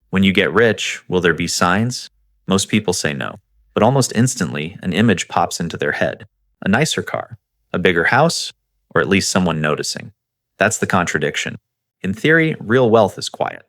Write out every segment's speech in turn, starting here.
When you get rich, will there be signs? Most people say no. But almost instantly, an image pops into their head. A nicer car, a bigger house, or at least someone noticing. That's the contradiction. In theory, real wealth is quiet.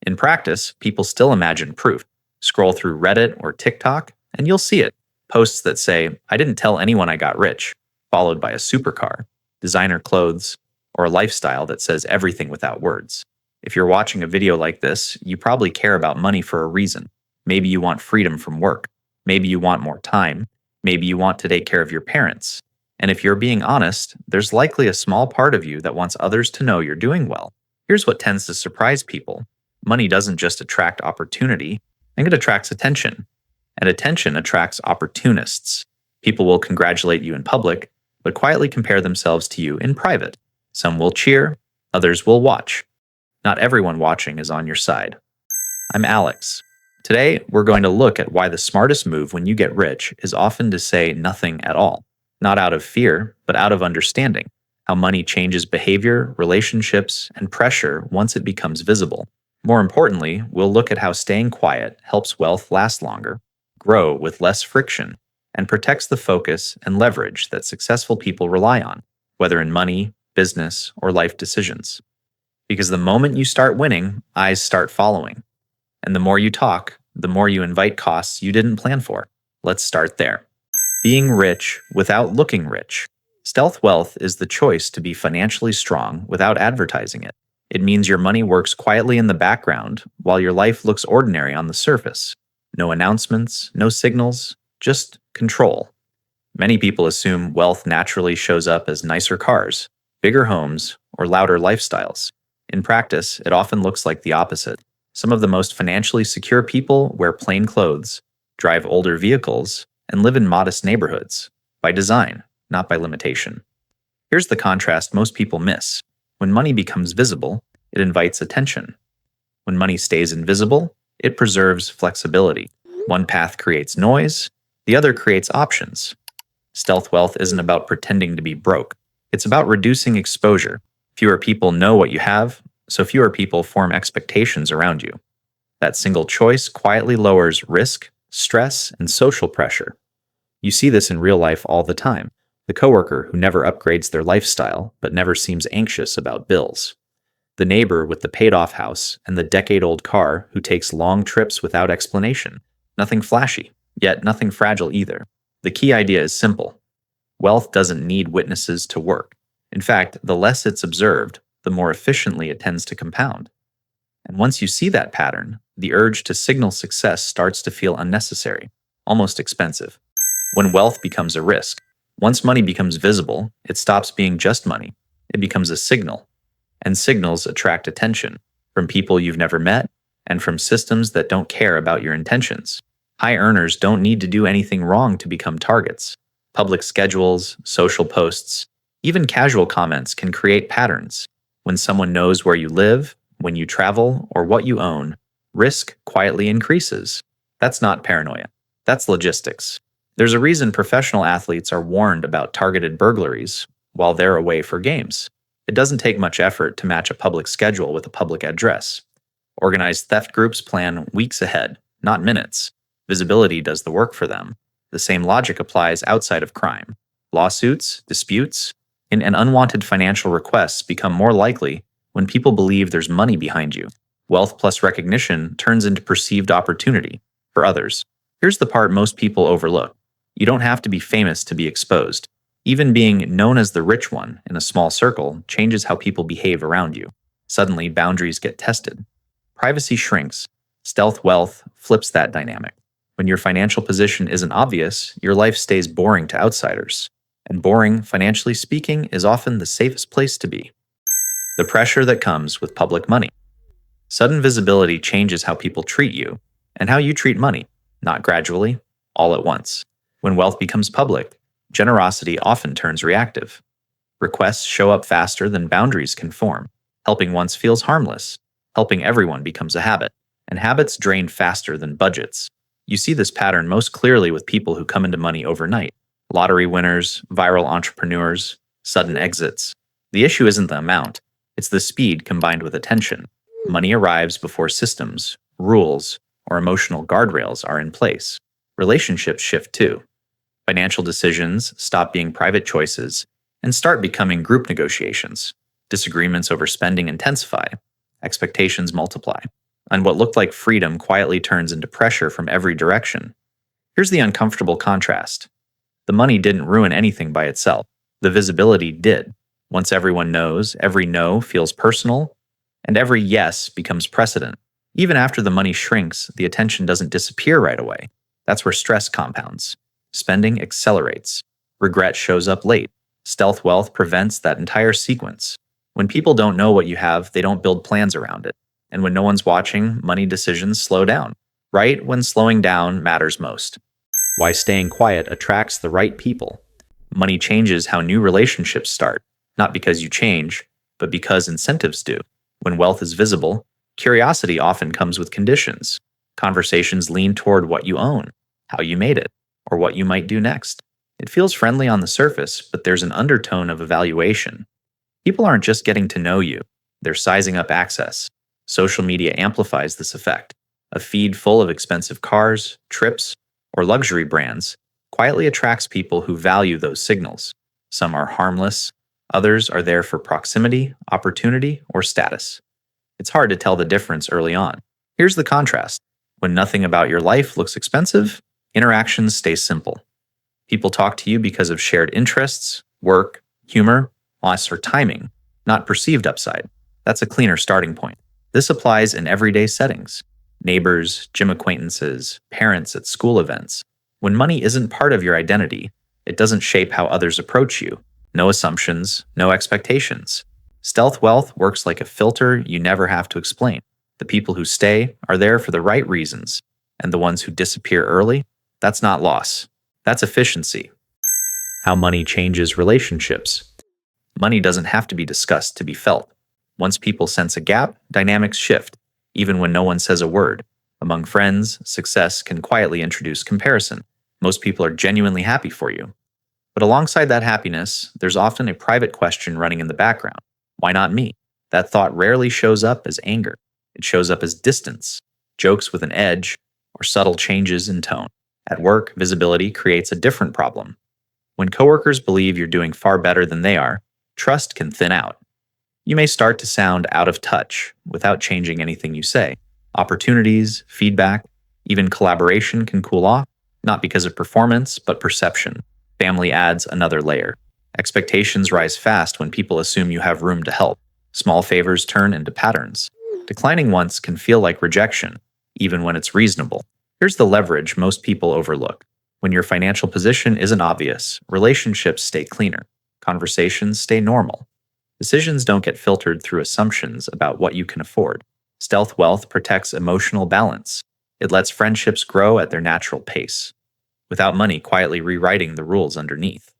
In practice, people still imagine proof. Scroll through Reddit or TikTok, and you'll see it. Posts that say, "I didn't tell anyone I got rich," followed by a supercar, designer clothes, or a lifestyle that says everything without words. If you're watching a video like this, you probably care about money for a reason. Maybe you want freedom from work. Maybe you want more time. Maybe you want to take care of your parents. And if you're being honest, there's likely a small part of you that wants others to know you're doing well. Here's what tends to surprise people. Money doesn't just attract opportunity, it attracts attention. And attention attracts opportunists. People will congratulate you in public, but quietly compare themselves to you in private. Some will cheer, others will watch. Not everyone watching is on your side. I'm Alex. Today, we're going to look at why the smartest move when you get rich is often to say nothing at all. Not out of fear, but out of understanding. How money changes behavior, relationships, and pressure once it becomes visible. More importantly, we'll look at how staying quiet helps wealth last longer, grow with less friction, and protects the focus and leverage that successful people rely on, whether in money, business, or life decisions. Because the moment you start winning, eyes start following. And the more you talk, the more you invite costs you didn't plan for. Let's start there. Being rich without looking rich. StealthWealth is the choice to be financially strong without advertising it. It means your money works quietly in the background while your life looks ordinary on the surface. No announcements, no signals, just control. Many people assume wealth naturally shows up as nicer cars, bigger homes, or louder lifestyles. In practice, it often looks like the opposite. Some of the most financially secure people wear plain clothes, drive older vehicles, and live in modest neighborhoods, by design, not by limitation. Here's the contrast most people miss. When money becomes visible, it invites attention. When money stays invisible, it preserves flexibility. One path creates noise, the other creates options. Stealth wealth isn't about pretending to be broke. It's about reducing exposure. Fewer people know what you have, so fewer people form expectations around you. That single choice quietly lowers risk, stress, and social pressure. You see this in real life all the time. The coworker who never upgrades their lifestyle but never seems anxious about bills. The neighbor with the paid-off house and the decade-old car who takes long trips without explanation. Nothing flashy, yet nothing fragile either. The key idea is simple. Wealth doesn't need witnesses to work. In fact, the less it's observed, the more efficiently it tends to compound. And once you see that pattern, the urge to signal success starts to feel unnecessary, almost expensive. When wealth becomes a risk, once money becomes visible, it stops being just money. It becomes a signal. And signals attract attention from people you've never met and from systems that don't care about your intentions. High earners don't need to do anything wrong to become targets. Public schedules, social posts, even casual comments can create patterns. When someone knows where you live, when you travel, or what you own, risk quietly increases. That's not paranoia. That's logistics. There's a reason professional athletes are warned about targeted burglaries while they're away for games. It doesn't take much effort to match a public schedule with a public address. Organized theft groups plan weeks ahead, not minutes. Visibility does the work for them. The same logic applies outside of crime. Lawsuits, disputes, and unwanted financial requests become more likely when people believe there's money behind you. Wealth plus recognition turns into perceived opportunity for others. Here's the part most people overlook. You don't have to be famous to be exposed. Even being known as the rich one in a small circle changes how people behave around you. Suddenly, boundaries get tested. Privacy shrinks. Stealth wealth flips that dynamic. When your financial position isn't obvious, your life stays boring to outsiders. And boring, financially speaking, is often the safest place to be. The pressure that comes with public money. Sudden visibility changes how people treat you and how you treat money, not gradually, all at once. When wealth becomes public, generosity often turns reactive. Requests show up faster than boundaries can form. Helping once feels harmless. Helping everyone becomes a habit. And habits drain faster than budgets. You see this pattern most clearly with people who come into money overnight. Lottery winners, viral entrepreneurs, sudden exits. The issue isn't the amount, it's the speed combined with attention. Money arrives before systems, rules, or emotional guardrails are in place, relationships shift too. Financial decisions stop being private choices and start becoming group negotiations. Disagreements over spending intensify, expectations multiply, and what looked like freedom quietly turns into pressure from every direction. Here's the uncomfortable contrast. The money didn't ruin anything by itself. The visibility did. Once everyone knows, every no feels personal, and every yes becomes precedent. Even after the money shrinks, the attention doesn't disappear right away. That's where stress compounds. Spending accelerates. Regret shows up late. Stealth wealth prevents that entire sequence. When people don't know what you have, they don't build plans around it. And when no one's watching, money decisions slow down. Right when slowing down matters most. Why staying quiet attracts the right people. Money changes how new relationships start, not because you change, but because incentives do. When wealth is visible, curiosity often comes with conditions. Conversations lean toward what you own, how you made it, or what you might do next. It feels friendly on the surface, but there's an undertone of evaluation. People aren't just getting to know you, they're sizing up access. Social media amplifies this effect. A feed full of expensive cars, trips, or luxury brands quietly attracts people who value those signals. Some are harmless, others are there for proximity, opportunity, or status. It's hard to tell the difference early on. Here's the contrast. When nothing about your life looks expensive, interactions stay simple. People talk to you because of shared interests, work, humor, loss, or timing, not perceived upside. That's a cleaner starting point. This applies in everyday settings. Neighbors, gym acquaintances, parents at school events. When money isn't part of your identity, it doesn't shape how others approach you. No assumptions, no expectations. Stealth wealth works like a filter you never have to explain. The people who stay are there for the right reasons, and the ones who disappear early, that's not loss. That's efficiency. How money changes relationships. Money doesn't have to be discussed to be felt. Once people sense a gap, dynamics shift, even when no one says a word. Among friends, success can quietly introduce comparison. Most people are genuinely happy for you. But alongside that happiness, there's often a private question running in the background. Why not me? That thought rarely shows up as anger. It shows up as distance, jokes with an edge, or subtle changes in tone. At work, visibility creates a different problem. When coworkers believe you're doing far better than they are, trust can thin out. You may start to sound out of touch without changing anything you say. Opportunities, feedback, even collaboration can cool off, not because of performance, but perception. Family adds another layer. Expectations rise fast when people assume you have room to help. Small favors turn into patterns. Declining once can feel like rejection, even when it's reasonable. Here's the leverage most people overlook. When your financial position isn't obvious, relationships stay cleaner. Conversations stay normal. Decisions don't get filtered through assumptions about what you can afford. Stealth wealth protects emotional balance. It lets friendships grow at their natural pace, without money quietly rewriting the rules underneath.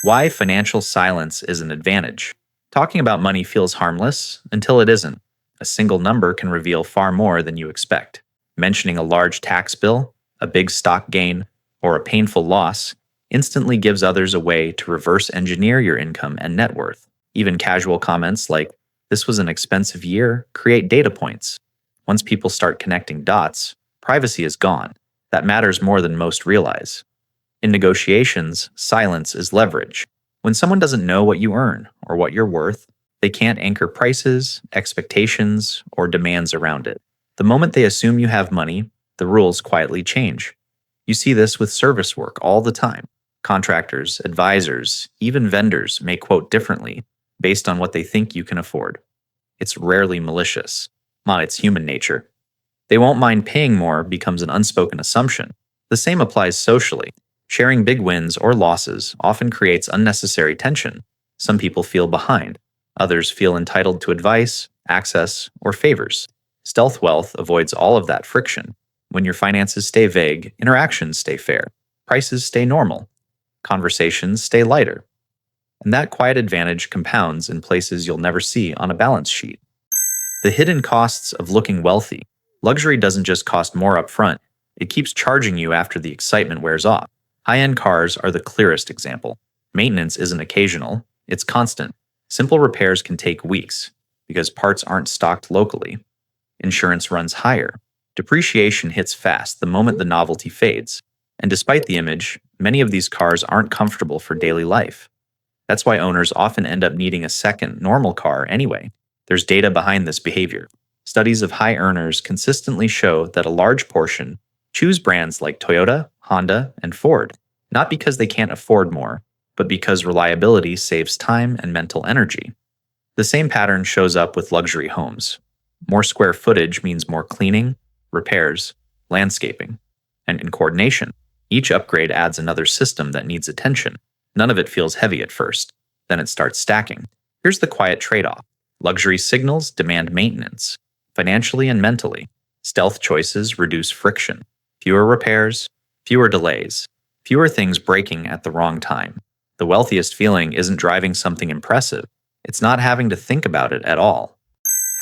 Why financial silence is an advantage. Talking about money feels harmless until it isn't. A single number can reveal far more than you expect. Mentioning a large tax bill, a big stock gain, or a painful loss instantly gives others a way to reverse engineer your income and net worth. Even casual comments like, "This was an expensive year," create data points. Once people start connecting dots, privacy is gone. That matters more than most realize. In negotiations, silence is leverage. When someone doesn't know what you earn or what you're worth, they can't anchor prices, expectations, or demands around it. The moment they assume you have money, the rules quietly change. You see this with service work all the time. Contractors, advisors, even vendors may quote differently based on what they think you can afford. It's rarely malicious. It's human nature. They won't mind paying more becomes an unspoken assumption. The same applies socially. Sharing big wins or losses often creates unnecessary tension. Some people feel behind. Others feel entitled to advice, access, or favors. Stealth wealth avoids all of that friction. When your finances stay vague, interactions stay fair. Prices stay normal. Conversations stay lighter. And that quiet advantage compounds in places you'll never see on a balance sheet. The hidden costs of looking wealthy. Luxury doesn't just cost more upfront, it keeps charging you after the excitement wears off. High-end cars are the clearest example. Maintenance isn't occasional, it's constant. Simple repairs can take weeks because parts aren't stocked locally. Insurance runs higher. Depreciation hits fast the moment the novelty fades, and despite the image, many of these cars aren't comfortable for daily life. That's why owners often end up needing a second, normal car anyway. There's data behind this behavior. Studies of high earners consistently show that a large portion choose brands like Toyota, Honda, and Ford, not because they can't afford more, but because reliability saves time and mental energy. The same pattern shows up with luxury homes. More square footage means more cleaning, repairs, landscaping, and in coordination. Each upgrade adds another system that needs attention. None of it feels heavy at first. Then it starts stacking. Here's the quiet trade-off. Luxury signals demand maintenance, financially and mentally. Stealth choices reduce friction. Fewer repairs, fewer delays, fewer things breaking at the wrong time. The wealthiest feeling isn't driving something impressive. It's not having to think about it at all.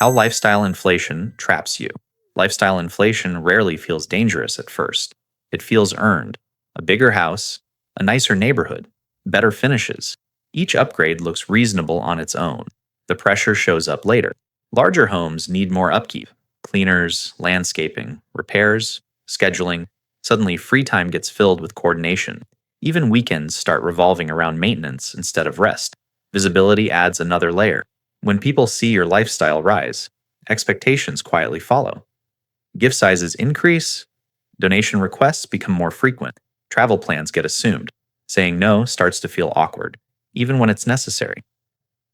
How lifestyle inflation traps you. Lifestyle inflation rarely feels dangerous at first. It feels earned. A bigger house, a nicer neighborhood, better finishes. Each upgrade looks reasonable on its own. The pressure shows up later. Larger homes need more upkeep. Cleaners, landscaping, repairs, scheduling. Suddenly, free time gets filled with coordination. Even weekends start revolving around maintenance instead of rest. Visibility adds another layer. When people see your lifestyle rise, expectations quietly follow. Gift sizes increase, donation requests become more frequent, travel plans get assumed. Saying no starts to feel awkward, even when it's necessary.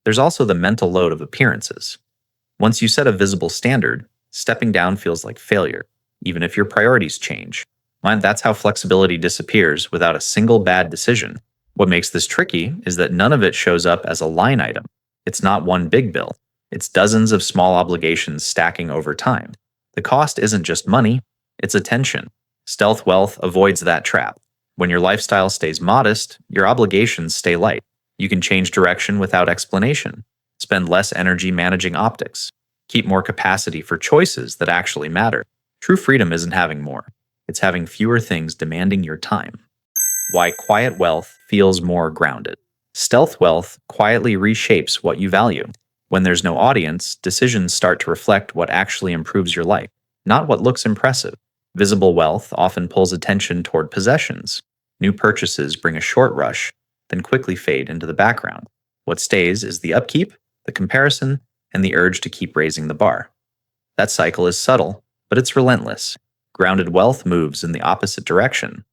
There's also the mental load of appearances. Once you set a visible standard, stepping down feels like failure, even if your priorities change. That's how flexibility disappears without a single bad decision. What makes this tricky is that none of it shows up as a line item. It's not one big bill. It's dozens of small obligations stacking over time. The cost isn't just money, it's attention. StealthWealth avoids that trap. When your lifestyle stays modest, your obligations stay light. You can change direction without explanation, spend less energy managing optics, keep more capacity for choices that actually matter. True freedom isn't having more. It's having fewer things demanding your time. Why quiet wealth feels more grounded. Stealth wealth quietly reshapes what you value. When there's no audience, decisions start to reflect what actually improves your life, not what looks impressive. Visible wealth often pulls attention toward possessions. New purchases bring a short rush, then quickly fade into the background. What stays is the upkeep, the comparison, and the urge to keep raising the bar. That cycle is subtle, but it's relentless. Grounded wealth moves in the opposite direction.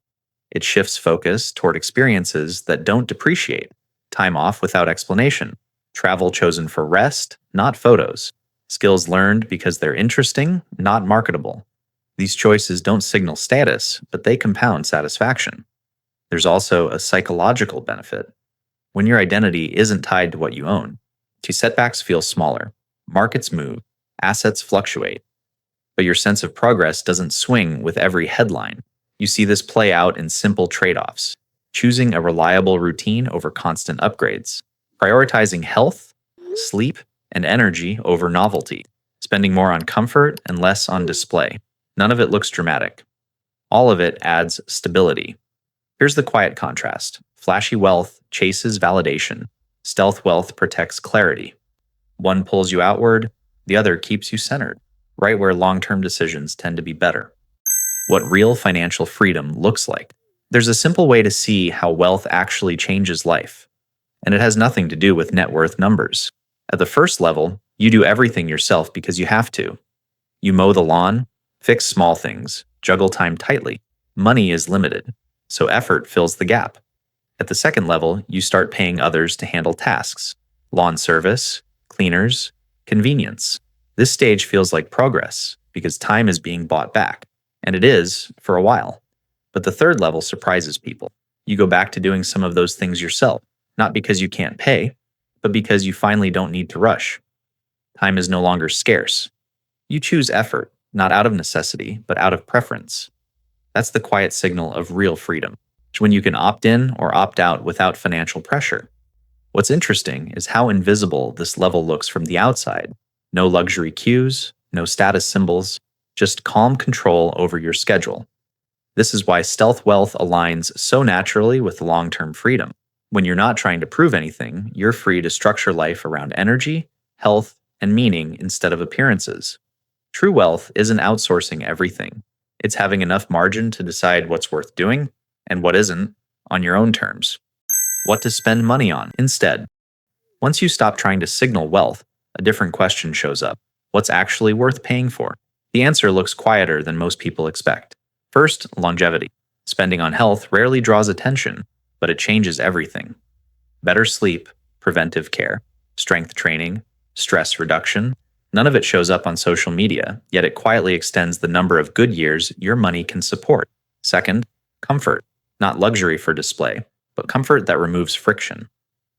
It shifts focus toward experiences that don't depreciate, time off without explanation, travel chosen for rest, not photos, skills learned because they're interesting, not marketable. These choices don't signal status, but they compound satisfaction. There's also a psychological benefit. When your identity isn't tied to what you own, setbacks feel smaller, markets move, assets fluctuate, but your sense of progress doesn't swing with every headline. You see this play out in simple trade-offs, choosing a reliable routine over constant upgrades, prioritizing health, sleep, and energy over novelty, spending more on comfort and less on display. None of it looks dramatic. All of it adds stability. Here's the quiet contrast. Flashy wealth chases validation. Stealth wealth protects clarity. One pulls you outward, the other keeps you centered, right where long-term decisions tend to be better. What real financial freedom looks like. There's a simple way to see how wealth actually changes life, and it has nothing to do with net worth numbers. At the first level, you do everything yourself because you have to. You mow the lawn, fix small things, juggle time tightly. Money is limited, so effort fills the gap. At the second level, you start paying others to handle tasks, lawn service, cleaners, convenience. This stage feels like progress because time is being bought back. And it is, for a while. But the third level surprises people. You go back to doing some of those things yourself, not because you can't pay, but because you finally don't need to rush. Time is no longer scarce. You choose effort, not out of necessity, but out of preference. That's the quiet signal of real freedom, when you can opt in or opt out without financial pressure. What's interesting is how invisible this level looks from the outside. No luxury cues, no status symbols, just calm control over your schedule. This is why stealth wealth aligns so naturally with long-term freedom. When you're not trying to prove anything, you're free to structure life around energy, health, and meaning instead of appearances. True wealth isn't outsourcing everything. It's having enough margin to decide what's worth doing and what isn't on your own terms. What to spend money on instead. Once you stop trying to signal wealth, a different question shows up. What's actually worth paying for? The answer looks quieter than most people expect. First, longevity. Spending on health rarely draws attention, but it changes everything. Better sleep, preventive care, strength training, stress reduction. None of it shows up on social media, yet it quietly extends the number of good years your money can support. Second, comfort. Not luxury for display, but comfort that removes friction.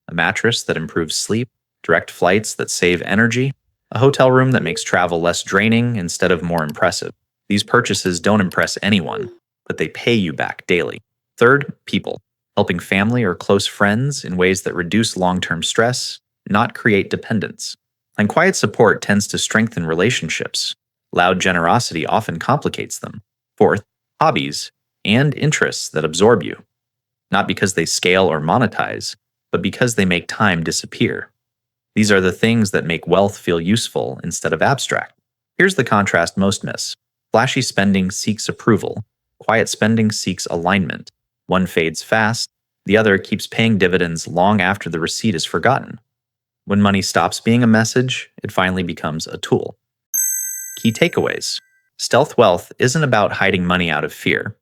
A mattress that improves sleep, direct flights that save energy, a hotel room that makes travel less draining instead of more impressive. These purchases don't impress anyone, but they pay you back daily. Third, people. Helping family or close friends in ways that reduce long-term stress, not create dependence. And quiet support tends to strengthen relationships. Loud generosity often complicates them. Fourth, hobbies and interests that absorb you. Not because they scale or monetize, but because they make time disappear. These are the things that make wealth feel useful instead of abstract. Here's the contrast most miss. Flashy spending seeks approval. Quiet spending seeks alignment. One fades fast, the other keeps paying dividends long after the receipt is forgotten. When money stops being a message, it finally becomes a tool. Key takeaways. Stealth wealth isn't about hiding money out of fear.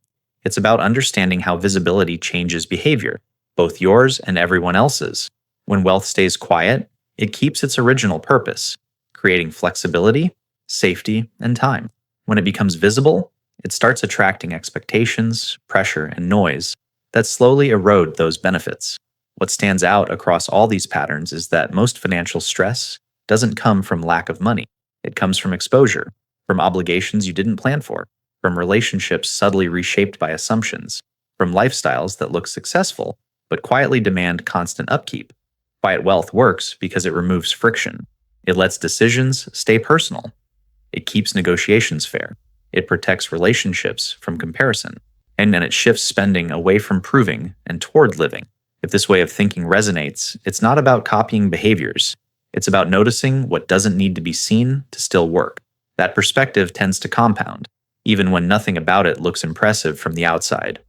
It's about understanding how visibility changes behavior, both yours and everyone else's. When wealth stays quiet, it keeps its original purpose, creating flexibility, safety, and time. When it becomes visible, it starts attracting expectations, pressure, and noise that slowly erode those benefits. What stands out across all these patterns is that most financial stress doesn't come from lack of money. It comes from exposure, from obligations you didn't plan for, from relationships subtly reshaped by assumptions, from lifestyles that look successful but quietly demand constant upkeep. Quiet wealth works because it removes friction. It lets decisions stay personal. It keeps negotiations fair. It protects relationships from comparison. And then it shifts spending away from proving and toward living. If this way of thinking resonates, it's not about copying behaviors. It's about noticing what doesn't need to be seen to still work. That perspective tends to compound, even when nothing about it looks impressive from the outside.